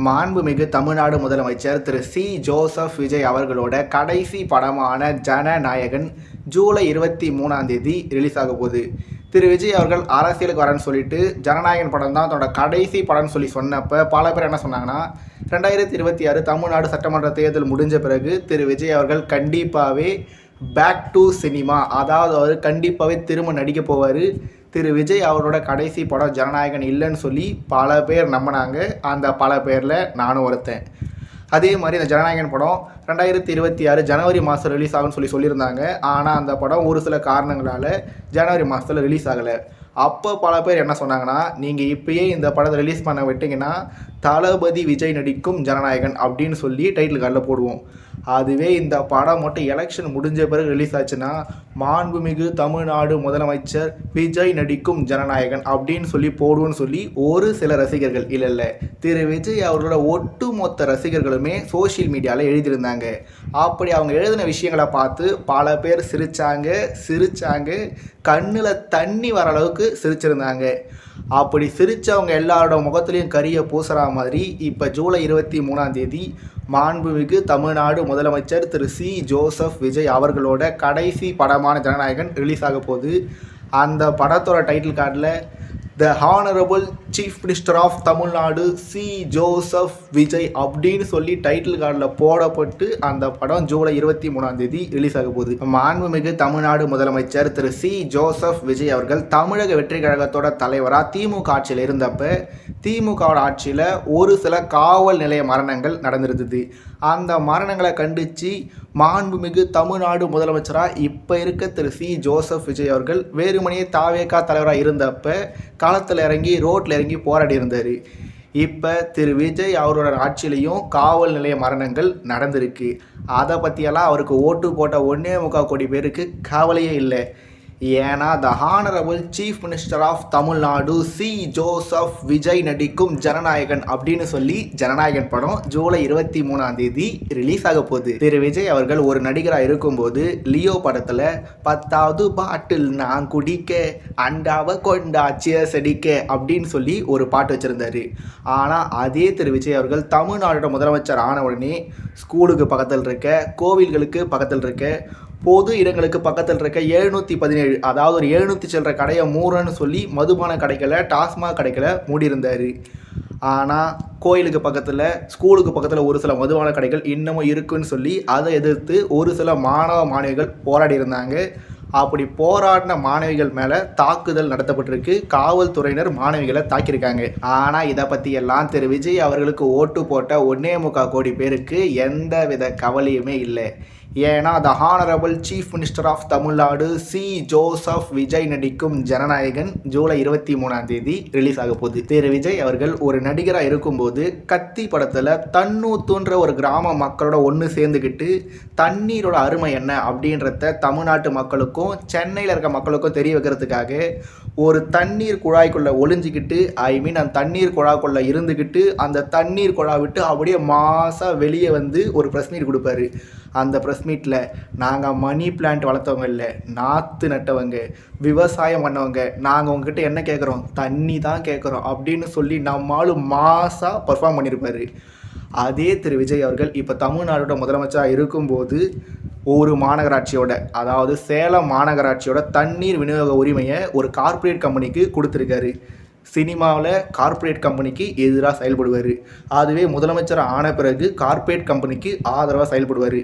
மாண்புமிகு தமிழ்நாடு முதலமைச்சர் திரு சி ஜோசப் விஜய் அவர்களோட கடைசி படமான ஜனநாயகன் ஜூலை 23 ரிலீஸ் ஆக போகுது. திரு விஜய் அவர்கள் அரசியலுக்கு வரேன்னு சொல்லிட்டு ஜனநாயகன் படம் தான் தன்னோட கடைசி படம்னு சொல்லி சொன்னப்போ பல பேர் என்ன சொன்னாங்கன்னா, 2026 தமிழ்நாடு சட்டமன்ற தேர்தல் முடிஞ்ச பிறகு திரு விஜய் அவர்கள் கண்டிப்பாகவே பேக் டு சினிமா, அதாவது அவர் கண்டிப்பாகவே திரும்ப நடிக்க போவார். திரு விஜய் அவரோட கடைசி படம் ஜனநாயகன் இல்லைன்னு சொல்லி பல பேர் நம்பினாங்க. அந்த பல பேரில் நானும் ஒருத்தன். அதே மாதிரி இந்த ஜனநாயகன் படம் 2026 ஜனவரி மாதம் ரிலீஸ் ஆகும்னு சொல்லியிருந்தாங்க. ஆனால் அந்த படம் ஒரு சில காரணங்களால் ஜனவரி மாதத்தில் ரிலீஸ் ஆகலை. அப்போ பல பேர் என்ன சொன்னாங்கன்னா, நீங்கள் இப்பயே இந்த படத்தை ரிலீஸ் பண்ண விட்டிங்கன்னா தளபதி விஜய் நடிக்கும் ஜனநாயகன் அப்படின்னு சொல்லி டைட்டில் கார்டில் போடுவோம். அதுவே இந்த படம் மட்டும் எலெக்ஷன் முடிஞ்ச பிறகு ரிலீஸ் ஆச்சுன்னா மாண்புமிகு தமிழ்நாடு முதலமைச்சர் விஜய் நடிக்கும் ஜனநாயகன் அப்படின்னு சொல்லி போடுவோன்னு சொல்லி ஒரு சில ரசிகர்கள் இல்லை திரு விஜய் அவர்களோட ஒட்டுமொத்த ரசிகர்களுமே சோஷியல் மீடியாவில் எழுதியிருந்தாங்க. அப்படி அவங்க எழுதின விஷயங்களை பார்த்து பல பேர் சிரிச்சாங்க, கண்ணில் தண்ணி வர அளவுக்கு சிரிச்சிருந்தாங்க. அப்படி சிரித்தவங்க எல்லாரோட முகத்துலேயும் கரிய பூசுகிற மாதிரி இப்போ ஜூலை 23 மாண்புமிகு தமிழ்நாடு முதலமைச்சர் திரு சி ஜோசப் விஜய் அவர்களோட கடைசி படமான ஜனநாயகன் ரிலீஸ் ஆக போகுது. அந்த படத்தோட டைட்டில் கார்டில் the honourable chief minister of Tamil Nadu C Joseph Vijay அப்படின்னு சொல்லி டைட்டில் கார்டில் போடப்பட்டு அந்த படம் ஜூலை 23 ரிலீஸ் ஆக போகுது. மாண்புமிகு தமிழ்நாடு முதலமைச்சர் திரு சி ஜோசப் விஜய் அவர்கள் தமிழக வெற்றி கழகத்தோட தலைவராக திமுக ஆட்சியில் இருந்தப்ப திமுகவோட ஆட்சியில் ஒரு சில காவல் நிலைய மரணங்கள் நடந்திருந்தது. அந்த மரணங்களை கண்டித்து மாண்புமிகு தமிழ்நாடு முதலமைச்சராக இப்போ இருக்க திரு சி ஜோசப் விஜய் அவர்கள் வேறுமணியே தாவேகா தலைவராக இருந்தப்ப களத்தில் இறங்கி ரோட்டில் இறங்கி போராடி இருந்தார். இப்போ திரு விஜய் அவரோட ஆட்சியிலையும் காவல் நிலைய மரணங்கள் நடந்திருக்கு. அதை பற்றியெல்லாம் அவருக்கு ஓட்டு போட்ட 1.25 கோடி பேருக்கு கவலையே இல்லை. ஏன்னா the honourable chief minister of Tamil Nadu C Joseph Vijay நடிக்கும் ஜனநாயகன் அப்படின்னு சொல்லி ஜனநாயகன் படம் ஜூலை 23 ரிலீஸ் ஆக போகுது. திரு விஜய் அவர்கள் ஒரு நடிகராக இருக்கும்போது லியோ படத்தில் 10வது பாட்டில் நான் குடிக்க அண்டாவை கொண்டா சியர்ஸ் அடிக்க அப்படின்னு சொல்லி ஒரு பாட்டு வச்சுருந்தாரு. ஆனால் அதே திரு விஜய் அவர்கள் தமிழ்நாடோட முதலமைச்சர் ஆன உடனே ஸ்கூலுக்கு பக்கத்தில் இருக்க, கோவில்களுக்கு பக்கத்தில் இருக்க, பொது இடங்களுக்கு பக்கத்தில் இருக்க 717 அதாவது ஒரு 700 சில்லற கடையை மூறன்னு சொல்லி மதுபான கடைகளை, டாஸ்மாக் கடைகளை மூடியிருந்தார். ஆனால் கோயிலுக்கு பக்கத்தில், ஸ்கூலுக்கு பக்கத்தில் ஒரு சில மதுபான கடைகள் இன்னமும் இருக்குன்னு சொல்லி அதை எதிர்த்து ஒரு சில மாணவிகள் போராடி இருந்தாங்க. அப்படி போராடின மாணவிகள் மேலே தாக்குதல் நடத்தப்பட்டிருக்கு. காவல்துறையினர் மாணவிகளை தாக்கியிருக்காங்க. ஆனால் இதை பற்றி எல்லாம் திரு விஜய் அவர்களுக்கு ஓட்டு போட்ட 1.25 கோடி பேருக்கு எந்த வித கவலையுமே இல்லை. ஏன்னா the honourable chief minister of Tamil Nadu C Joseph Vijay நடிக்கும் ஜனநாயகன் ஜூலை 23 ரிலீஸ் ஆக போகுது. திரு விஜய் அவர்கள் ஒரு நடிகராக இருக்கும்போது கத்தி படத்தில் தன்னூத்துன்ற ஒரு கிராம மக்களோட ஒன்று சேர்ந்துக்கிட்டு தண்ணீரோட அருமை என்ன அப்படின்றத தமிழ்நாட்டு மக்களுக்கும் சென்னையில் இருக்க மக்களுக்கும் தெரிய வைக்கிறதுக்காக ஒரு தண்ணீர் குழாய்க்குள்ளே ஒளிஞ்சிக்கிட்டு, அந்த தண்ணீர் குழாய்க்குள்ளே இருந்துக்கிட்டு அந்த தண்ணீர் குழாய் விட்டு அப்படியே மாசாக வெளியே வந்து ஒரு ப்ரெஸ் மீட் கொடுப்பாரு. அந்த ப்ரெஸ் மீட்டில் நாங்கள் மணி பிளான்ட் வளர்த்தவங்க இல்லை, நாற்று நட்டவங்க, விவசாயம் பண்ணவங்க, நாங்கள் உங்ககிட்ட என்ன கேட்குறோம், தண்ணி தான் கேட்குறோம் அப்படின்னு சொல்லி நம்மளும் மாசாக பர்ஃபார்ம் பண்ணியிருப்பார். அதே திரு விஜய் அவர்கள் இப்போ தமிழ்நாடோட முதலமைச்சராக இருக்கும்போது ஒரு மாநகராட்சியோட, அதாவது சேலம் மாநகராட்சியோட தண்ணீர் விநியோக உரிமையை ஒரு கார்ப்பரேட் கம்பெனிக்கு கொடுத்துருக்காரு. சினிமாவில் கார்ப்பரேட் கம்பெனிக்கு எதிராக செயல்படுவார். அதுவே முதலமைச்சர் ஆன பிறகு கார்ப்பரேட் கம்பெனிக்கு ஆதரவாக செயல்படுவார்.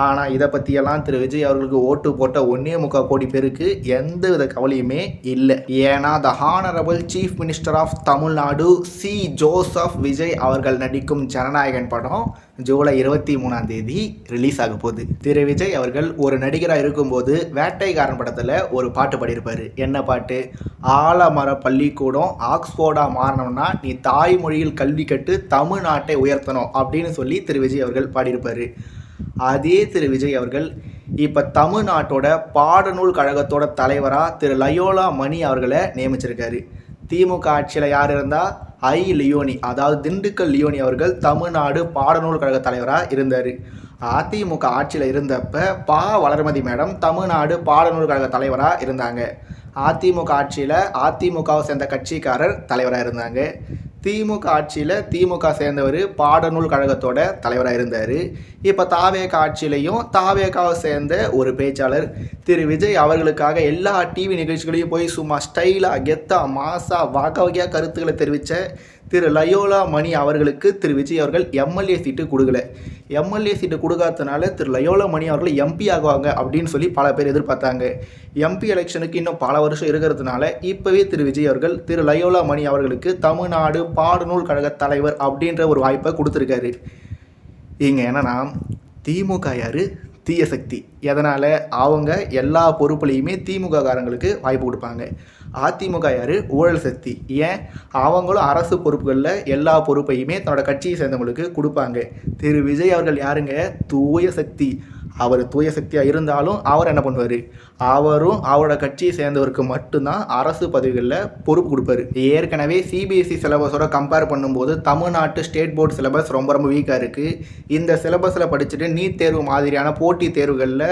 ஆனால் இதை பற்றியெல்லாம் திரு விஜய் அவர்களுக்கு ஓட்டு போட்ட 1.25 கோடி பேருக்கு எந்த வித கவலையுமே இல்லை. ஏன்னா the honourable chief minister of Tamil Nadu C Joseph Vijay அவர்கள் நடிக்கும் ஜனநாயகன் படம் ஜூலை 23 ரிலீஸ் ஆக போகுது. திரு விஜய் அவர்கள் ஒரு நடிகராக இருக்கும்போது வேட்டைக்காரன் படத்தில் ஒரு பாட்டு பாடியிருப்பார். என்ன பாட்டு? ஆலமர பள்ளிக்கூடம் ஆக்ஸ்போர்டாக மாறணும்னா நீ தாய்மொழியில் கல்வி கட்டு தமிழ்நாட்டை உயர்த்தணும் அப்படின்னு சொல்லி திரு விஜய் அவர்கள் பாடியிருப்பார். அதே திரு விஜய் அவர்கள் இப்போ தமிழ்நாட்டோட பாடநூல் கழகத்தோட தலைவராக திரு லயோலா மணி அவர்களை நியமிச்சிருக்காரு. திமுக ஆட்சியில் யார் இருந்தால் லியோனி, அதாவது திண்டுக்கல் லியோனி அவர்கள் தமிழ்நாடு பாடநூல் கழக தலைவராக இருந்தார். அதிமுக ஆட்சியில் இருந்தப்ப வளர்மதி மேடம் தமிழ்நாடு பாடநூல் கழக தலைவராக இருந்தாங்க. அதிமுக ஆட்சியில் அதிமுகவை சேர்ந்த கட்சிக்காரர் தலைவராக இருந்தாங்க. திமுக ஆட்சியில் திமுக சேர்ந்தவர் பாடநூல் கழகத்தோட தலைவராக இருந்தார். இப்போ தாவேக ஆட்சியிலையும் தாவேகாவை சேர்ந்த ஒரு பேச்சாளர் திரு விஜய் அவர்களுக்காக எல்லா டிவி நிகழ்ச்சிகளையும் போய் சும்மா ஸ்டைலாக கெத்தா மாசா வகை வகையாக கருத்துக்களை தெரிவித்த திரு லயோலா மணி அவர்களுக்கு திரு விஜய் அவர்கள் எம்எல்ஏ சீட்டு கொடுக்கல. எம்எல்ஏ சீட்டு கொடுக்காததுனால திரு லயோலா மணி அவர்கள் எம்பி ஆகுவாங்க அப்படின்னு சொல்லி பல பேர் எதிர்பார்த்தாங்க. எம்பி எலெக்ஷனுக்கு இன்னும் பல வருஷம் இருக்கிறதுனால இப்போவே திரு விஜய் அவர்கள் திரு லயோலா மணி அவர்களுக்கு தமிழ்நாடு பாடநூல் கழக தலைவர் அப்படின்ற ஒரு வாய்ப்பை கொடுத்துருக்காரு. இங்கே என்னன்னா திமுக யார் தீய சக்தி, எதனால் அவங்க எல்லா பொறுப்புலையுமே திமுக காரங்களுக்கு வாய்ப்பு கொடுப்பாங்க. அதிமுக யார் ஊழல் சக்தி, ஏன் அவங்களும் அரசு பொறுப்புகளில் எல்லா பொறுப்பையுமே தன்னோட கட்சியை சேர்ந்தவங்களுக்கு கொடுப்பாங்க. திரு விஜய் அவர்கள் யாருங்க தூய சக்தி. அவர் தூய சக்தியாக இருந்தாலும் அவர் என்ன பண்ணுவார், அவரும் அவரோட கட்சியை சேர்ந்தவருக்கு மட்டும்தான் அரசு பதவிகளில் பொறுப்பு கொடுப்பாரு. ஏற்கனவே சிபிஎஸ்சி சிலபஸோட கம்பேர் பண்ணும்போது தமிழ்நாட்டு ஸ்டேட் போர்டு சிலபஸ் ரொம்ப வீக்காக இருக்குது. இந்த சிலபஸில் படிச்சுட்டு நீட் தேர்வு மாதிரியான போட்டி தேர்வுகளில்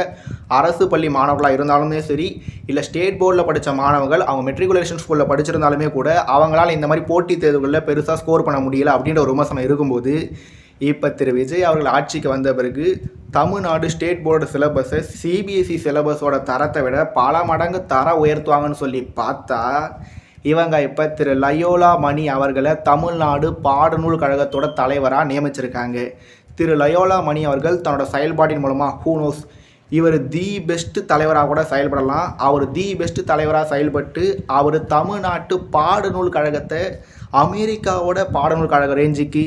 அரசு பள்ளி மாணவர்களாக இருந்தாலுமே சரி, இல்லை ஸ்டேட் போர்டில் படித்த மாணவர்கள் அவங்க மெட்ரிகுலேஷன் ஸ்கூலில் படிச்சிருந்தாலுமே கூட அவங்களால இந்த மாதிரி போட்டி தேர்வுகளில் பெருசாக ஸ்கோர் பண்ண முடியல அப்படின்ற ஒரு விமர்சனம் இருக்கும்போது, இப்போ திரு விஜய் அவர்கள் ஆட்சிக்கு வந்த பிறகு தமிழ்நாடு ஸ்டேட் போர்டு சிலபஸை சிபிஎஸ்சி சிலபஸோட தரத்தை விட பல மடங்கு தரம் உயர்த்துவாங்கன்னு சொல்லி பார்த்தா, இவங்க இப்போ திரு லயோலா மணி அவர்களை தமிழ்நாடு பாடநூல் கழகத்தோட தலைவராக நியமிச்சிருக்காங்க. திரு லயோலா மணி அவர்கள் தன்னோட செயல்பாட்டின் மூலமாக ஹூனோஸ் இவர் தி பெஸ்ட் தலைவராக கூட செயல்படலாம். அவர் தி பெஸ்ட் தலைவராக செயல்பட்டு அவர் தமிழ்நாட்டு பாடநூல் கழகத்தை அமெரிக்காவோட பாடநூல் கழக ரேஞ்சுக்கு,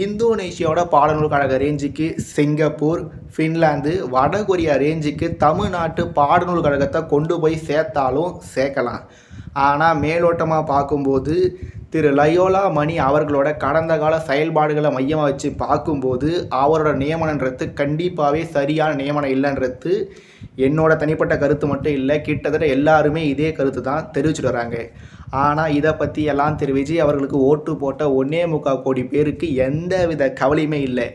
இந்தோனேஷியாவோட பாடநூல் கழக ரேஞ்சுக்கு, சிங்கப்பூர், ஃபின்லாந்து, வடகொரியா ரேஞ்சுக்கு தமிழ்நாட்டு பாடநூல் கழகத்தை கொண்டு போய் சேர்த்தாலும் சேர்க்கலாம். ஆனால் மேலோட்டமாக பார்க்கும்போது திரு லயோலா மணி அவர்களோட கடந்த கால செயல்பாடுகளை மையமாக வச்சு பார்க்கும்போது அவரோட நியமனன்றது கண்டிப்பாகவே சரியான நியமனம் இல்லைன்றது என்னோட தனிப்பட்ட கருத்து மட்டும் இல்லை, கிட்டத்தட்ட எல்லாருமே இதே கருத்து தான் தெரிவிச்சுட்டு வராங்க. ஆனால் இதை பற்றி எல்லாம் திரு விஜய் அவர்களுக்கு ஓட்டு போட்ட 1.25 கோடி பேருக்கு எந்தவித கவலையுமே இல்லை.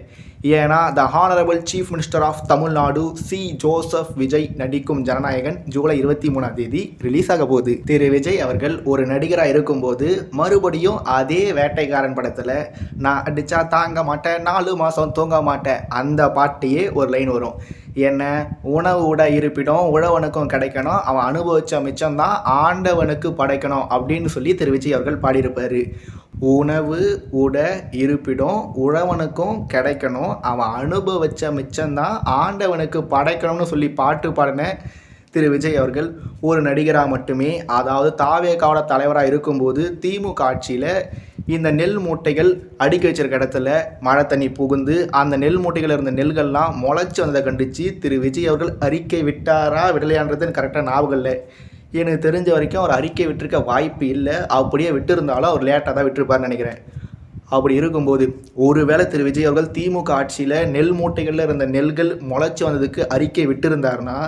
ஏன்னா the honourable chief minister of Tamil Nadu C Joseph Vijay நடிக்கும் ஜனநாயகன் ஜூலை 23 ரிலீஸ் ஆக போகுது. திரு விஜய் அவர்கள் ஒரு நடிகராக இருக்கும்போது மறுபடியும் அதே வேட்டைக்காரன் படத்தில் நான் அடித்தா தாங்க மாட்டேன், 4 மாதம் தூங்க மாட்டேன் அந்த பாட்டையே ஒரு லைன் வரும். என்ன உணவு உட இருப்பிடம் உழவனுக்கும் கிடைக்கணும், அவன் அனுபவித்த மிச்சம்தான் ஆண்டவனுக்கு படைக்கணும் அப்படின்னு சொல்லி திரு விஜய் அவர்கள் பாடியிருப்பார். உணவு உட இருப்பிடம் உழவனுக்கும் கிடைக்கணும், அவன் அனுபவித்த மிச்சம்தான் ஆண்டவனுக்கு படைக்கணும்னு சொல்லி பாட்டு பாடின திரு விஜய் அவர்கள் ஒரு நடிகராக மட்டுமே, அதாவது தாவேகாவோட தலைவராக இருக்கும்போது திமுக ஆட்சியில் இந்த நெல் மூட்டைகள் அடுக்கி வச்சிருக்க இடத்துல மழை தண்ணி புகுந்து அந்த நெல் மூட்டைகள் இருந்த நெல்கள்லாம் முளைச்சி வந்ததை கண்டித்து திரு விஜய் அவர்கள் அறிக்கை விட்டாரா விடலையான்றதுன்னு கரெக்டாக ஞாபகம் இல்லை. எனக்கு தெரிஞ்ச வரைக்கும் அவர் அறிக்கை விட்டிருக்க வாய்ப்பு இல்லை. அப்படியே விட்டுருந்தாலும் அவர் லேட்டாக தான் விட்டுருப்பார்னு நினைக்கிறேன். அப்படி இருக்கும்போது ஒருவேளை திரு விஜய் அவர்கள் திமுக ஆட்சியில் நெல் மூட்டைகளில் இருந்த நெல்கள் முளைச்சி வந்ததுக்கு அறிக்கை விட்டுருந்தாருன்னா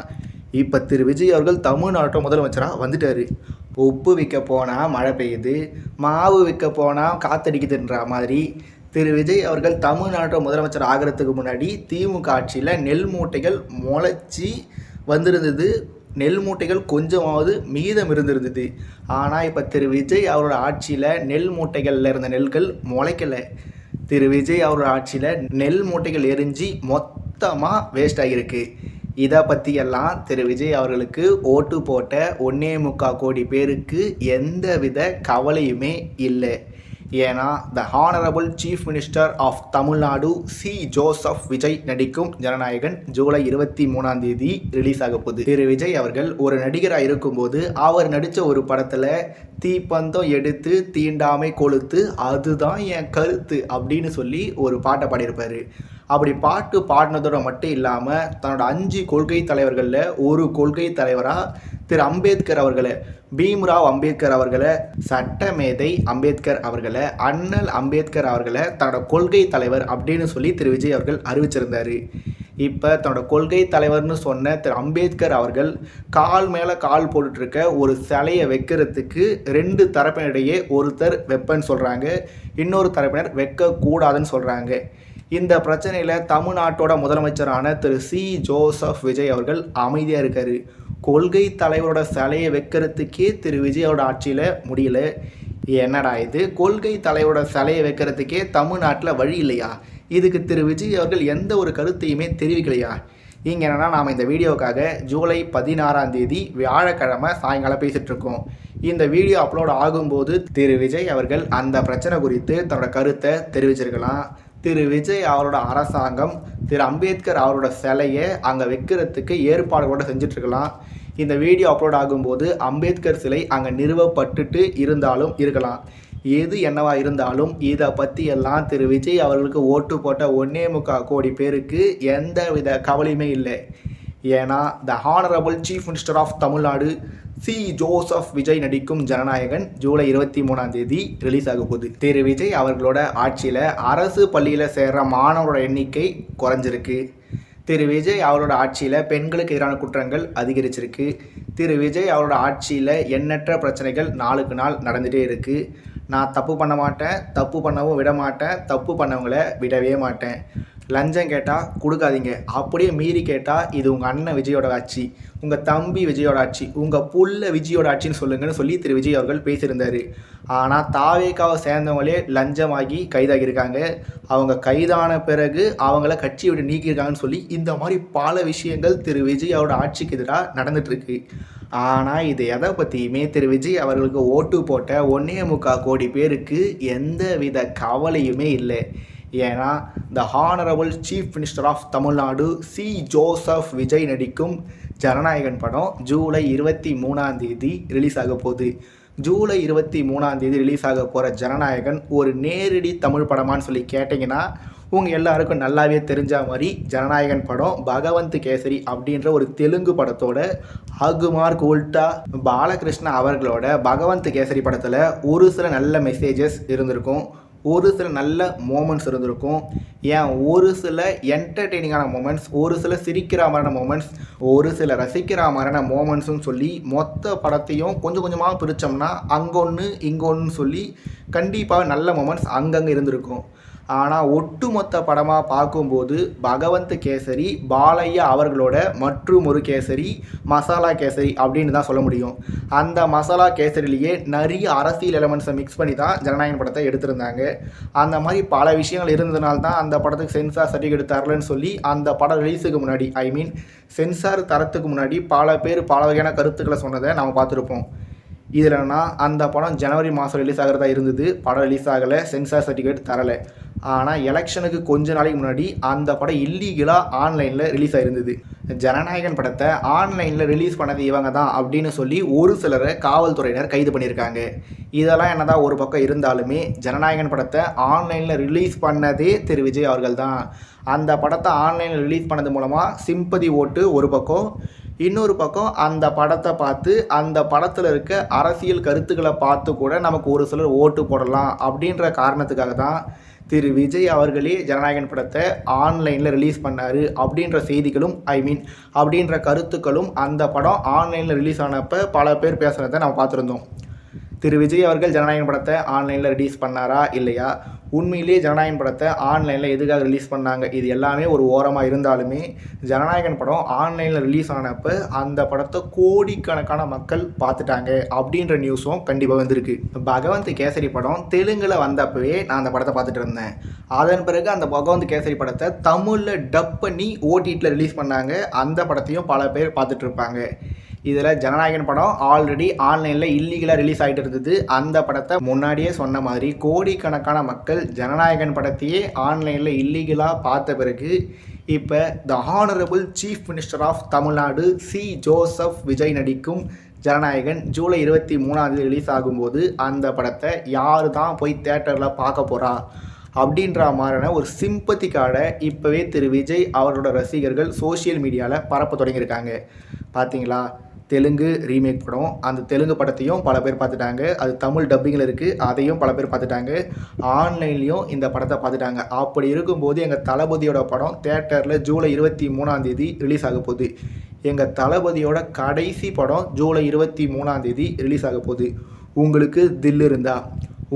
இப்போ திரு விஜய் அவர்கள் தமிழ்நாட்டோட முதலமைச்சராக வந்துட்டார். உப்பு விற்க போனால் மழை பெய்யுது, மாவு விற்க போனால் காத்தடிக்குதுன்ற மாதிரி திரு விஜய் அவர்கள் தமிழ்நாட்டோட முதலமைச்சர் ஆகிறதுக்கு முன்னாடி திமுக ஆட்சியில் நெல் மூட்டைகள் முளைச்சி வந்திருந்தது, நெல் மூட்டைகள் கொஞ்சமாவது மீதம் இருந்திருந்தது. ஆனால் இப்போ திரு விஜய் அவரோட ஆட்சியில் நெல் மூட்டைகளில் இருந்த நெல்கள் முளைக்கலை. திரு விஜய் அவரோட ஆட்சியில் நெல் மூட்டைகள் எரிஞ்சு மொத்தமாக வேஸ்ட் ஆகியிருக்கு. இதை பற்றியெல்லாம் திரு விஜய் அவர்களுக்கு ஓட்டு போட்ட 1.25 கோடி பேருக்கு எந்தவித கவலையுமே இல்லை. ஏன்னா the honourable chief minister of Tamil Nadu C Joseph Vijay நடிக்கும் ஜனநாயகன் ஜூலை 23 ரிலீஸ் ஆக போகுது. திரு விஜய் அவர்கள் ஒரு நடிகராக இருக்கும்போது அவர் நடித்த ஒரு படத்தில் தீப்பந்தம் எடுத்து தீண்டாமை கொளுத்து அதுதான் என் கருத்து அப்படின்னு சொல்லி ஒரு பாட்டை பாடியிருப்பார். அப்படி பாட்டு பாடினதோட மட்டும் இல்லாமல் தன்னோட 5 கொள்கை தலைவர்களில் ஒரு கொள்கை தலைவராக திரு அம்பேத்கர் அவர்களை, பீம்ராவ் அம்பேத்கர் அவர்களை, சட்டமேதை அம்பேத்கர் அவர்களை, அண்ணல் அம்பேத்கர் அவர்களை தன்னோட கொள்கை தலைவர் அப்படின்னு சொல்லி திரு விஜய் அவர்கள் அறிவிச்சிருந்தார். இப்போ தன்னோட கொள்கை தலைவர்னு சொன்ன திரு அம்பேத்கர் அவர்கள் கால் மேலே கால் போட்டுட்ருக்க ஒரு சிலையை வைக்கிறதுக்கு 2 தரப்பினரிடையே ஒருத்தர் வெப்பன்னு சொல்கிறாங்க, இன்னொரு தரப்பினர் வைக்கக்கூடாதுன்னு சொல்கிறாங்க. இந்த பிரச்சனையில் தமிழ்நாட்டோட முதலமைச்சரான திரு சி ஜோசப் விஜய் அவர்கள் அமைதியாக இருக்கார். கொள்கை தலைவரோட சிலையை வைக்கிறதுக்கே திரு விஜயோட ஆட்சியில் முடியல. என்னடா இது, கொள்கை தலைவரோட சிலையை வைக்கிறதுக்கே தமிழ்நாட்டில் வழி இல்லையா? இதுக்கு திரு விஜய் அவர்கள் எந்த ஒரு கருத்தையுமே தெரிவிக்கலையா? இங்கே என்னென்னா, நாம் இந்த வீடியோவுக்காக ஜூலை 16ஆம் தேதி வியாழக்கிழமை சாயங்காலம் பேசிகிட்டு இருக்கோம். இந்த வீடியோ அப்லோட் ஆகும்போது திரு விஜய் அவர்கள் அந்த பிரச்சனை குறித்து தன்னோட கருத்தை தெரிவிச்சிருக்கலாம். திரு விஜய் அவரோட அரசாங்கம் திரு அம்பேத்கர் அவரோட சிலையை அங்கே வைக்கிறதுக்கு ஏற்பாடு கூட செஞ்சிட்ருக்கலாம். இந்த வீடியோ அப்லோட் ஆகும்போது அம்பேத்கர் சிலை அங்கே நிறுவப்பட்டுட்டு இருந்தாலும் இருக்கலாம். எது என்னவா இருந்தாலும் இதை பற்றி எல்லாம் திரு விஜய் அவர்களுக்கு ஓட்டு போட்ட 1.25 கோடி பேருக்கு எந்த வித கவலையுமே இல்லை. ஏன்னா the honourable chief minister of Tamil Nadu C Joseph Vijay நடிக்கும் ஜனநாயகன் ஜூலை 23ஆம் தேதி ரிலீஸ் ஆக போகுது. திரு விஜய் அவர்களோட ஆட்சியில் அரசு பள்ளியில் சேர்கிற மாணவரோட எண்ணிக்கை குறைஞ்சிருக்கு. திரு விஜய் அவரோட ஆட்சியில் பெண்களுக்கு எதிரான குற்றங்கள் அதிகரிச்சிருக்கு. திரு விஜய் அவரோட ஆட்சியில் எண்ணற்ற பிரச்சனைகள் நாளுக்கு நாள் நடந்துகிட்டே இருக்குது. நான் தப்பு பண்ண மாட்டேன், தப்பு பண்ணவும் விட மாட்டேன், தப்பு பண்ணவங்களை விடவே மாட்டேன். லஞ்சம் கேட்டால் கொடுக்காதீங்க, அப்படியே மீறி கேட்டால் இது உங்கள் அண்ணன் விஜயோட ஆட்சி, உங்கள் தம்பி விஜயோட ஆட்சி, உங்கள் புள்ள விஜயோட ஆட்சின்னு சொல்லுங்கன்னு சொல்லி திரு விஜய் அவர்கள் பேசியிருந்தார். ஆனால் தாவேக்காவை சேர்ந்தவங்களே லஞ்சமாகி கைதாகியிருக்காங்க. அவங்க கைதான பிறகு அவங்கள கட்சியை விட்டு நீக்கியிருக்காங்கன்னு சொல்லி இந்த மாதிரி பல விஷயங்கள் திரு விஜய் அவரோட ஆட்சிக்கு எதிராக நடந்துகிட்ருக்கு. ஆனால் இது எதை பற்றியுமே திரு விஜய் அவர்களுக்கு ஓட்டு போட்ட 1.25 கோடி பேருக்கு எந்த வித கவலையுமே இல்லை. ஏன்னா the honourable chief minister of Tamil Nadu C Joseph Vijay நடிக்கும் ஜனநாயகன் படம் ஜூலை 23ஆம் தேதி ரிலீஸ் ஆக போகுது. ஜூலை 23ஆம் தேதி ரிலீஸ் ஆக போகிற ஜனநாயகன் ஒரு நேரடி தமிழ் படமானு சொல்லி கேட்டிங்கன்னா உங்கள் எல்லாருக்கும் நல்லாவே தெரிஞ்ச மாதிரி ஜனநாயகன் படம் பகவந்த் கேசரி அப்படின்ற ஒரு தெலுங்கு படத்தோட அகுமார் கோல்டா பாலகிருஷ்ணா அவர்களோட பகவந்த் கேசரி படத்தில் ஒரு சில நல்ல மெசேஜஸ் இருந்திருக்கும், ஒரு சில நல்ல மோமெண்ட்ஸ் இருந்திருக்கும், ஏன் ஒரு சில என்டர்டெய்னிங்கான மூமெண்ட்ஸ், ஒரு சில சிரிக்கிற மாதிரியான மூமெண்ட்ஸ், ஒரு சில ரசிக்கிற மாதிரியான மூமெண்ட்ஸுன்னு சொல்லி மொத்த படத்தையும் கொஞ்சம் கொஞ்சமாக பிரித்தோம்னா அங்கொன்று இங்கொன்று சொல்லி கண்டிப்பாக நல்ல மூமெண்ட்ஸ் அங்கங்கே இருந்திருக்கும். ஆனால் ஒட்டுமொத்த படமாக பார்க்கும்போது பகவந்த் கேசரி பாலையா அவர்களோட மற்றும் ஒரு கேசரி மசாலா கேசரி அப்படின்னு தான் சொல்ல முடியும். அந்த மசாலா கேசரிலேயே நிறைய அரசியல் எலமெண்ட்ஸை மிக்ஸ் பண்ணி தான் ஜனநாயகன் படத்தை எடுத்திருந்தாங்க. அந்த மாதிரி பல விஷயங்கள் இருந்ததுனால தான் அந்த படத்துக்கு சென்சார் சர்டிஃபிகேட் தரலன்னு சொல்லி அந்த படம் ரிலீஸுக்கு முன்னாடி சென்சார் தரத்துக்கு முன்னாடி பல பேர் பல வகையான கருத்துக்களை சொன்னதை நம்ம பார்த்துருப்போம். இதில்னா அந்த படம் ஜனவரி மாதம் ரிலீஸ் ஆகிறதா இருந்தது, படம் ரிலீஸ் ஆகலை, சென்சார் சர்டிஃபிகேட் தரலை. ஆனால் எலெக்ஷனுக்கு கொஞ்ச நாளைக்கு முன்னாடி அந்த படம் இல்லீகலாக ஆன்லைனில் ரிலீஸ் ஆகிருந்தது. ஜனநாயகன் படத்தை ஆன்லைனில் ரிலீஸ் பண்ணது இவங்க தான் அப்படின்னு சொல்லி ஒரு சிலரை காவல்துறையினர் கைது பண்ணியிருக்காங்க. இதெல்லாம் என்னதான் ஒரு பக்கம் இருந்தாலுமே ஜனநாயகன் படத்தை ஆன்லைனில் ரிலீஸ் பண்ணதே திரு விஜய் அவர்கள் தான். அந்த படத்தை ஆன்லைனில் ரிலீஸ் பண்ணது மூலமாக சிம்பதி ஓட்டு ஒரு பக்கம், இன்னொரு பக்கம் அந்த படத்தை பார்த்து அந்த படத்தில் இருக்க அரசியல் கருத்துக்களை பார்த்து கூட நமக்கு ஒரு சிலர் ஓட்டு போடலாம் அப்படின்ற காரணத்துக்காக தான் திரு விஜய் அவர்களே ஜனநாயகன் படத்தை ஆன்லைனில் ரிலீஸ் பண்ணார் அப்படின்ற செய்திகளும் அப்படின்ற கருத்துக்களும் அந்த படம் ஆன்லைனில் ரிலீஸ் ஆனப்போ பல பேர் பேசுகிறத நம்ம பார்த்துருந்தோம். திரு விஜய் அவர்கள் ஜனநாயகன் படத்தை ஆன்லைனில் ரிலீஸ் பண்ணாரா இல்லையா, உண்மையிலேயே ஜனநாயகன் படத்தை ஆன்லைனில் எதுக்காக ரிலீஸ் பண்ணாங்க, இது எல்லாமே ஒரு ஓரமாக இருந்தாலுமே ஜனநாயகன் படம் ஆன்லைனில் ரிலீஸ் ஆனப்போ அந்த படத்தை கோடிக்கணக்கான மக்கள் பார்த்துட்டாங்க அப்படின்ற நியூஸும் கண்டிப்பாக வந்திருக்கு. பகவந்த் கேசரி படம் தெலுங்கில் வந்தப்பவே நான் அந்த படத்தை பார்த்துட்டு இருந்தேன். அதன் பிறகு அந்த பகவந்த் கேசரி படத்தை தமிழில் டப் பண்ணி ஓடிடியில் ரிலீஸ் பண்ணாங்க. அந்த படத்தையும் பல பேர் பார்த்துட்டு இருப்பாங்க. இதில் ஜனநாயகன் படம் ஆல்ரெடி ஆன்லைனில் இல்லீகலாக ரிலீஸ் ஆகிட்டு இருந்தது. அந்த படத்தை முன்னாடியே சொன்ன மாதிரி கோடிக்கணக்கான மக்கள் ஜனநாயகன் படத்தையே ஆன்லைனில் இல்லீகலாக பார்த்த பிறகு இப்போ the honourable chief minister of Tamil Nadu C Joseph Vijay நடிக்கும் ஜனநாயகன் ஜூலை 23ஆம் தேதி ரிலீஸ் ஆகும்போது அந்த படத்தை யார் தான் போய் தேட்டரில் பார்க்க போகிறா அப்படின்ற மாதிரியான ஒரு சிம்பத்தி கார்டை இப்போவே திரு விஜய் அவரோட ரசிகர்கள் சோஷியல் மீடியாவில் பரப்ப தொடங்கியிருக்காங்க. பார்த்தீங்களா, தெலுங்கு ரீமேக் படம், அந்த தெலுங்கு படத்தையும் பல பேர் பார்த்துட்டாங்க. அது தமிழ் டப்பிங்கில் இருக்குது, அதையும் பல பேர் பார்த்துட்டாங்க. ஆன்லைன்லேயும் இந்த படத்தை பார்த்துட்டாங்க. அப்படி இருக்கும்போது எங்கள் தளபதியோட படம் தேட்டரில் ஜூலை 23ஆம் தேதி ரிலீஸ் ஆக போகுது. எங்கள் தளபதியோட கடைசி படம் ஜூலை 23ஆம் தேதி ரிலீஸ் ஆக போகுது. உங்களுக்கு தில் இருந்தா,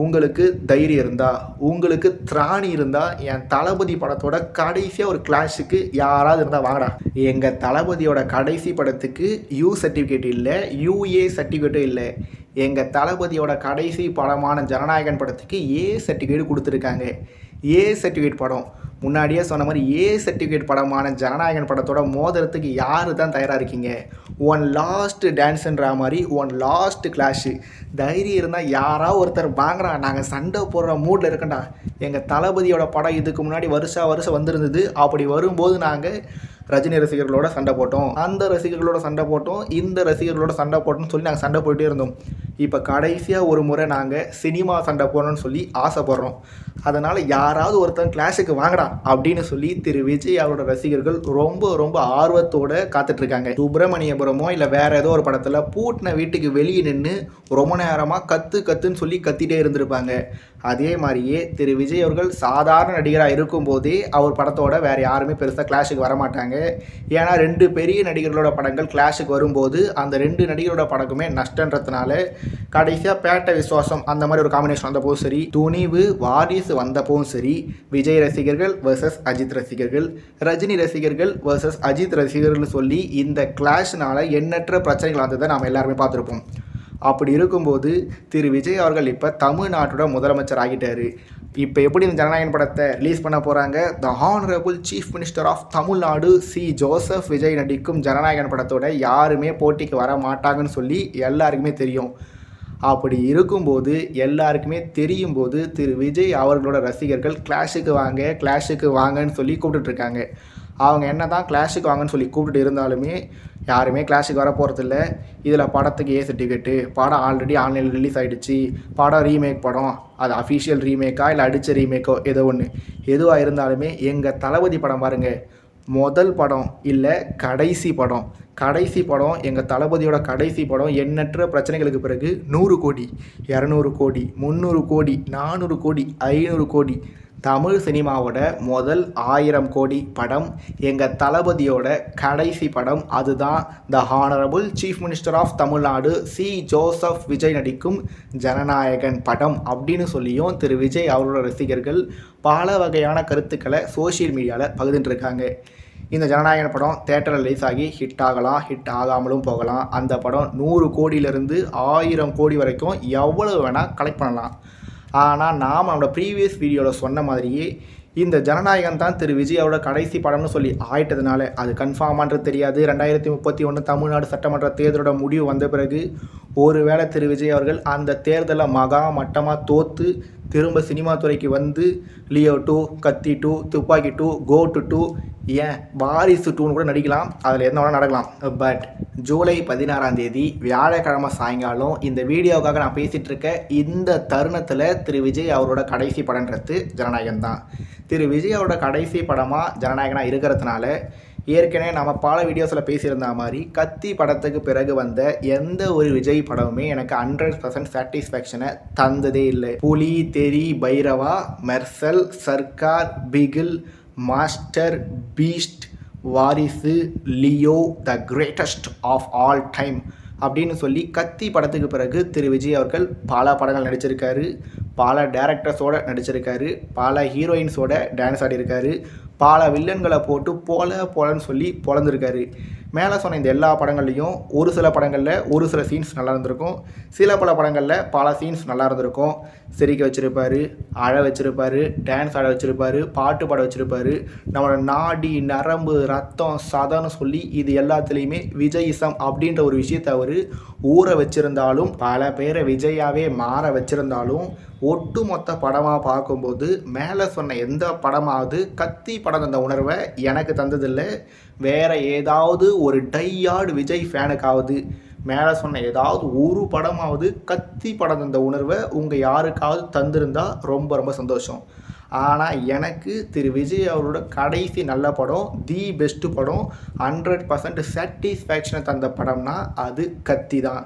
உங்களுக்கு தைரியம் இருந்தால், உங்களுக்கு திராணி இருந்தால் என் தளபதி படத்தோட கடைசியாக ஒரு கிளாஷுக்கு யாராவது இருந்தால் வாங்கடா. எங்கள் தளபதியோட கடைசி படத்துக்கு யூ சர்டிஃபிகேட் இல்லை, யூஏ சர்டிஃபிகேட்டும் இல்லை. எங்கள் தளபதியோட கடைசி படமான ஜனநாயகன் படத்துக்கு ஏ சர்டிஃபிகேட் கொடுத்துருக்காங்க. ஏ சர்டிஃபிகேட் படம் முன்னாடியே சொன்ன மாதிரி ஏ சர்டிஃபிகேட் படமான ஜனநாயகன் படத்தோட மோதிரத்துக்கு யார் தான் தயாராக இருக்கீங்க? ஒன் லாஸ்ட் டான்ஸுன்ற மாதிரி ஒன் லாஸ்ட் கிளாஷு. தைரியம் இருந்தால் யாராவது ஒருத்தர் வாங்குறான், நாங்கள் சண்டை போடுற மூடில் இருக்கண்டா. எங்கள் தளபதியோட படம் இதுக்கு முன்னாடி வருஷம் வந்திருந்தது. அப்படி வரும்போது நாங்கள் ரஜினி ரசிகர்களோட சண்டை போட்டோம், அந்த ரசிகர்களோட சண்டை போட்டோம், இந்த ரசிகர்களோட சண்டை போட்டோம்னு சொல்லி நாங்கள் சண்டை போயிட்டே இருந்தோம். இப்போ கடைசியாக ஒரு முறை நாங்கள் சினிமா சண்டை போடணும்னு சொல்லி ஆசைப்படுறோம். அதனால் யாராவது ஒருத்தன் கிளாஸுக்கு வாங்கடா அப்படின்னு சொல்லி திரு விஜய் அவரோட ரசிகர்கள் ரொம்ப ஆர்வத்தோடு காத்துட்ருக்காங்க. சுப்பிரமணியபுரமோ இல்லை வேறு ஏதோ ஒரு படத்தில் பூட்டின வீட்டுக்கு வெளியே நின்று ரொம்ப நேரமாக கத்துன்னு சொல்லி கத்திட்டே இருந்திருப்பாங்க. அதே மாதிரியே திரு விஜய் அவர்கள் சாதாரண நடிகராக இருக்கும்போதே அவர் படத்தோட வேறு யாருமே பெருசாக கிளாஷுக்கு வரமாட்டாங்க. ஏன்னா 2 பெரிய நடிகர்களோட படங்கள் கிளாஷுக்கு வரும்போது அந்த 2 நடிகரோட படக்குமே நஷ்டன்றதுனால கடைசியாக பேட்ட விசுவாசம் அந்த மாதிரி ஒரு காம்பினேஷன் வந்தப்போதும் சரி, துணிவு வாரிசு வந்தப்போவும் சரி, விஜய் ரசிகர்கள் வர்சஸ் அஜித் ரசிகர்கள், ரஜினி ரசிகர்கள் வர்சஸ் அஜித் ரசிகர்கள் சொல்லி இந்த கிளாஷ்னால எண்ணற்ற பிரச்சனைகள் வந்ததை நாம் எல்லாருமே பார்த்துருப்போம். அப்படி இருக்கும்போது திரு விஜய் அவர்கள் இப்போ தமிழ்நாட்டோட முதலமைச்சர் ஆகிட்டார். இப்போ எப்படி இந்த ஜனநாயகன் படத்தை ரிலீஸ் பண்ண போகிறாங்க? The honourable chief minister of Tamil Nadu C Joseph Vijay நடிக்கும் ஜனநாயகன் படத்தோட யாருமே போட்டிக்கு வர மாட்டாங்கன்னு சொல்லி எல்லாருக்குமே தெரியும். அப்படி இருக்கும்போது எல்லாருக்குமே தெரியும் போது திரு விஜய் அவர்களோட ரசிகர்கள் கிளாஷுக்கு வாங்கன்னு சொல்லி கூப்பிட்டுட்ருக்காங்க. அவங்க என்ன தான் கிளாஷுக்கு வாங்கன்னு சொல்லி கூப்பிட்டு இருந்தாலுமே யாருமே கிளாஷுக்கு வர போகிறதில்ல. இதில் படத்துக்கு ஏ சர்டிஃபிகேட்டு, படம் ஆல்ரெடி ஆன்லைனில் ரிலீஸ் ஆகிடுச்சு, படம் ரீமேக் படம், அது அஃபிஷியல் ரீமேக்கா இல்லை அடித்த ரீமேக்கோ ஏதோ ஒன்று, எதுவாக இருந்தாலுமே எங்கள் தளபதி படம் பாருங்கள், முதல் படம் இல்லை கடைசி படம் எங்கள் தளபதியோட கடைசி படம் எண்ணற்ற பிரச்சனைகளுக்கு பிறகு 100 கோடி 200 கோடி 300 கோடி 400 கோடி 500 கோடி தமிழ் சினிமாவோட முதல் 1000 கோடி படம் எங்கள் தளபதியோட கடைசி படம். அதுதான் the honourable chief minister of Tamil Nadu C Joseph Vijay நடிக்கும் ஜனநாயகன் படம் அப்படின்னு சொல்லியும் திரு விஜய் அவரோட ரசிகர்கள் பல வகையான கருத்துக்களை சோஷியல் மீடியாவில் பகிர்ந்துருக்காங்க. இந்த ஜனநாயகன் படம் தேட்டரில் ரிலீஸ் ஆகி ஹிட் ஆகலாம், ஹிட் ஆகாமலும் போகலாம். அந்த படம் 100 கோடியிலேருந்து 1000 கோடி வரைக்கும் எவ்வளோ வேணால் கலெக்ட் பண்ணலாம். ஆனால் நாம் நம்மளோட ப்ரீவியஸ் வீடியோவில் சொன்ன மாதிரியே இந்த ஜனநாயகன் தான் திரு விஜயோட கடைசி படம்னு சொல்லி ஆயிட்டதுனால அது கன்ஃபார்மான்றது தெரியாது. 2031 தமிழ்நாடு சட்டமன்ற தேர்தலோட முடிவு வந்த பிறகு ஒருவேளை திரு விஜய் அவர்கள் அந்த தேர்தலில் மட்டமாக தோற்று திரும்ப சினிமா துறைக்கு வந்து லியோ 2, கத்தி 2, துப்பாக்கி 2, கோட்டு 2, ஏன் வாரிசு 2ன்னு கூட நடிக்கலாம். அதில் என்ன வேணால் நடக்கலாம். பட் ஜூலை 16ஆம் தேதி வியாழக்கிழமை சாயங்காலம் இந்த வீடியோவுக்காக நான் பேசிகிட்டு இருக்க இந்த தருணத்தில் திரு விஜய் அவரோட கடைசி படன்றது ஜனநாயகன் தான். திரு விஜய் அவரோட கடைசி படமாக ஜனநாயகனாக இருக்கிறதுனால ஏற்கனவே நம்ம பல வீடியோஸில் பேசியிருந்த மாதிரி கத்தி படத்துக்கு பிறகு வந்த எந்த ஒரு விஜய் படமுமே எனக்கு 100% சாட்டிஸ்ஃபேக்ஷனை தந்ததே இல்லை. Puli, Theri, Bairavaa, Mersal, Sarkar, Bigil, Master, Beast, Varisu, Leo, the greatest of all time அப்படின்னு சொல்லி கத்தி படத்துக்கு பிறகு திரு விஜய் அவர்கள் பல படங்கள் நடிச்சிருக்காரு, பல டேரக்டர்ஸோடு நடிச்சிருக்காரு, பல ஹீரோயின்ஸோட டான்ஸ் ஆடியிருக்காரு, பல வில்லன்களை போட்டு போலன்னு சொல்லி பொழந்திருக்காரு. மேலே சொன்ன இந்த எல்லா படங்கள்லையும் ஒரு சில படங்களில் ஒரு சில சீன்ஸ் நல்லா இருந்திருக்கும், சில பல படங்களில் பல சீன்ஸ் நல்லா இருந்திருக்கும். சிரிக்க வச்சுருப்பார், அழ வச்சுருப்பார், டான்ஸ் ஆட வச்சுருப்பார், பாட்டு பாட வச்சுருப்பார். நம்மளோட நாடி நரம்பு ரத்தம் சதன்னு சொல்லி இது எல்லாத்துலேயுமே விஜயிசம் அப்படின்ற ஒரு விஷயத்தை அவர் ஊற வச்சுருந்தாலும் பல பேரை விஜயாவே மாற வச்சுருந்தாலும் ஒட்டுமொத்த படமாக பார்க்கும்போது மேலே சொன்ன எந்த படமாவது கத்தி படம் தந்த உணர்வை எனக்கு தந்ததில்லை. வேறு ஏதாவது ஒரு டையார்டு விஜய் ஃபேனுக்காவது மேலே சொன்ன ஏதாவது ஒரு படமாவது கத்தி படம் தந்த உணர்வை உங்கள் யாருக்காவது தந்திருந்தால் ரொம்ப சந்தோஷம். ஆனால் எனக்கு திரு விஜய் அவரோட கடைசி நல்ல படம், தி பெஸ்ட்டு படம், 100% சாட்டிஸ்ஃபேக்ஷனை தந்த படம்னா அது கத்தி தான்.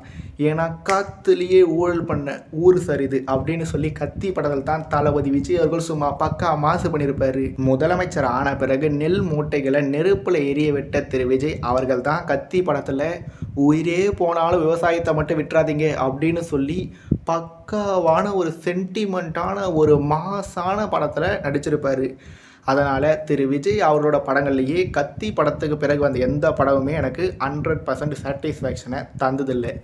ஏன்னா காத்துலேயே ஊழல் பண்ண ஊர் சரிது அப்படின்னு சொல்லி கத்தி படத்தில் தான் தளபதி விஜய் அவர்கள் சும்மா பக்கா மாசு பண்ணியிருப்பார். முதலமைச்சர் ஆன பிறகு நெல் மூட்டைகளை நெருப்பில் எரிய விட்ட திரு விஜய் அவர்கள் தான் கத்தி படத்தில் உயிரே போனாலும் விவசாயத்தை மட்டும் விட்டுறாதீங்க அப்படின்னு சொல்லி பக்காவான ஒரு சென்டிமெண்ட்டான ஒரு மாசான படத்தில் நடிச்சிருப்பார். அதனால் திரு விஜய் அவரோட படங்கள்லேயே கத்தி படத்துக்கு பிறகு வந்த எந்த படமுமே எனக்கு 100% சாட்டிஸ்ஃபேக்ஷனை தந்ததில்லை.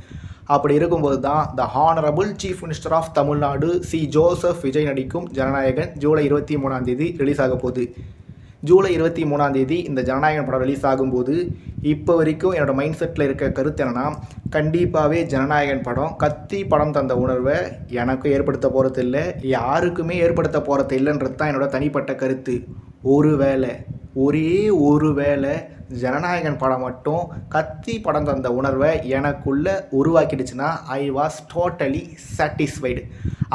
அப்படி இருக்கும்போது தான் the honourable chief minister of Tamil Nadu C Joseph Vijay நடிக்கும் ஜனநாயகன் ஜூலை 23 ரிலீஸ் ஆக போகுது. ஜூலை 23 இந்த ஜனநாயகன் படம் ரிலீஸ் ஆகும்போது இப்போ வரைக்கும் என்னோடய மைண்ட் செட்டில் இருக்க கருத்து என்னென்னா, கண்டிப்பாகவே ஜனநாயகன் படம் கத்தி படம் தந்த உணர்வை எனக்கும் ஏற்படுத்த போகிறது இல்லை, யாருக்குமே ஏற்படுத்த போகிறது இல்லைன்றது தான் என்னோடய தனிப்பட்ட கருத்து. ஒரே ஒரு வேளை ஜனநாயகன் படம் மட்டும் கத்தி படம் தந்த உணர்வை எனக்குள்ளே உருவாக்கிடுச்சுன்னா ஐ வாஸ் டோட்டலி சாட்டிஸ்ஃபைடு.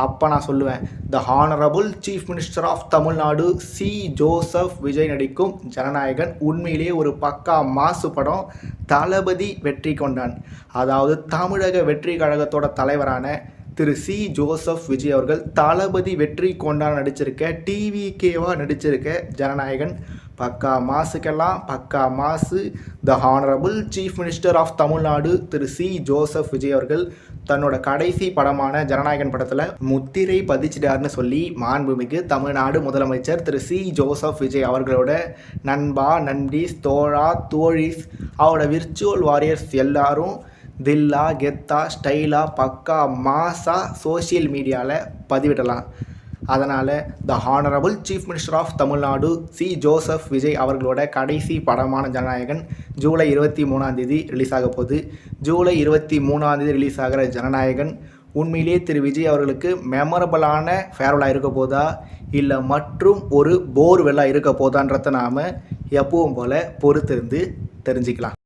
அப்போ நான் சொல்லுவேன், the honourable chief minister of Tamil Nadu C Joseph Vijay நடிக்கும் ஜனநாயகன் உண்மையிலேயே ஒரு பக்கா மாசு படம். தளபதி வெற்றி கொண்டான், அதாவது தமிழக வெற்றி கழகத்தோட தலைவரான திரு சி ஜோசப் விஜய் அவர்கள் தளபதி வெற்றி கொண்டான் நடிச்சிருக்க, டிவிகேவாக நடிச்சிருக்க ஜனநாயகன் பக்கா மாசுக்கெல்லாம் பக்கா mass. The honourable chief minister of Tamil Nadu Thiru C Joseph Vijay அவர்கள் தன்னோட கடைசி படமான ஜனநாயகன் படத்தில் முத்திரை பதிச்சிட்டார்னு சொல்லி மாண்புமிகு தமிழ்நாடு முதலமைச்சர் திரு சி ஜோசப் விஜய் அவர்களோட நண்பா, நண்பீஸ், தோழா, தோழிஸ், அவரோட விர்ச்சுவல் வாரியர்ஸ் எல்லாரும் தில்லா, கெத்தா, ஸ்டைலா, பக்கா மாசா சோஷியல் மீடியாவில் பதிவிடலாம். அதனால் the honourable chief minister of Tamil Nadu C Joseph Vijay அவர்களோட கடைசி படமான ஜனநாயகன் ஜூலை 23 ரிலீஸ் ஆக போகுது. ஜூலை 23 ரிலீஸ் ஆகிற ஜனநாயகன் உண்மையிலேயே திரு விஜய் அவர்களுக்கு மெமரபிளான ஃபேர்வெலாக இருக்க போதா இல்லை மற்றும் ஒரு போர்வெல்லாக இருக்க போதான்றதை நாம் எப்பவும் போல் பொறுத்திருந்து தெரிஞ்சுக்கலாம்.